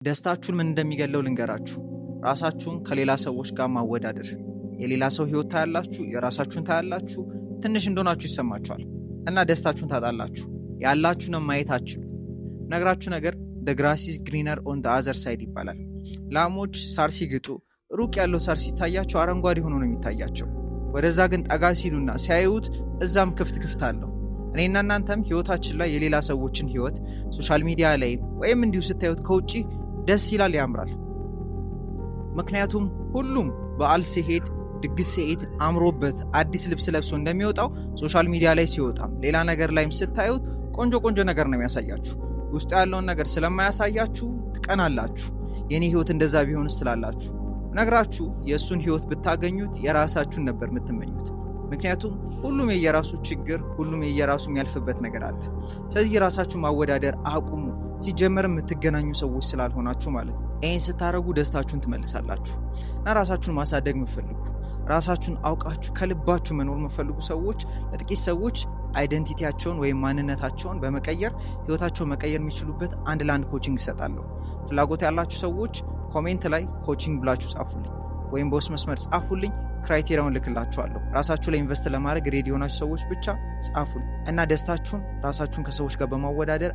ደስታችሁን ምን እንደሚገለው ልንገራችሁ። ራሳችሁን ከሌላ ሰዎች ጋር ማወዳደር። የሌላ ሰው ህይወት ታያላችሁ፣ የራሳችሁን ታያላችሁ፣ ትንሽ እንደሆናችሁ ይሰማችኋል እና ደስታችሁን ታጣላችሁ። ያላችሁንም ማየት አትችሉ። ነግራችሁ ነገር the grass is greener on the other side ይባላል። ላሞች ሳር ሲግጡ ሩቅ ያለው ሳር ሲታያቸው አረንጓዴ ሆኖ ነው የሚታያቸው። ወደዛ ግን ጠጋ ሲሉና ሲያዩት እዛም ክፍት አለው። እኔና እናንተም ህይወታችን ላይ የሌላ ሰዎችን ህይወት ሶሻል ሚዲያ ላይ ወይም እንዲሁ ስታዩት ከውጪ ደስ ይላል፣ ያምራል። ምክንያቱም ሁሉም በዓል ሲሄድ ድግስ ሲሄድ አምሮበት አዲስ ልብስ ለብሶ እንደሚወጣው ሶሻል ሚዲያ ላይ ሲወጣም ሌላ ነገር ላይም ስታዩት ቆንጆ ነገር ነው የሚያሳያችሁ። ውስጥ ያለውን ነገር ስለማያሳያችሁ ትቀናላችሁ። የኔ ህይወት እንደዛ ቢሆንስ ትላላችሁ። ነግራችሁ የእሱን ህይወት ብታገኙት የራሳችሁን ነበር የምትመኙት። ምክንያቱም ሁሉም የየራሱ ችግር፣ ሁሉም የየራሱ የሚያልፍበት ነገር አለ። ስለዚህ ራሳችሁን ማወዳደር አቁሙ። ሲጀመር የምትገናኙ ሰዎች ስላልሆናችሁ ማለት ነው። ይህን ስታደርጉ ደስታችሁን ትመልሳላችሁ እና ራሳችሁን ማሳደግ የምትፈልጉ፣ ራሳችሁን አውቃችሁ ከልባችሁ መኖር የምትፈልጉ ሰዎች ለጥቂት ሰዎች አይደንቲቲያቸውን ወይም ማንነታቸውን በመቀየር ህይወታቸውን መቀየር የሚችሉበት አንድ ለአንድ ኮቺንግ ይሰጣለሁ። ፍላጎት ያላችሁ ሰዎች ኮሜንት ላይ ኮቺንግ ብላችሁ ጻፉልኝ ወይም በውስጥ መስመር ጻፉልኝ። ክራይቴሪያውን ልክላችኋለሁ። ራሳችሁ ላይ ኢንቨስት ለማድረግ ሬዲ የሆናችሁ ሰዎች ብቻ ጻፉልኝ እና ደስታችሁን ራሳችሁን ከሰዎች ጋር በማወዳደር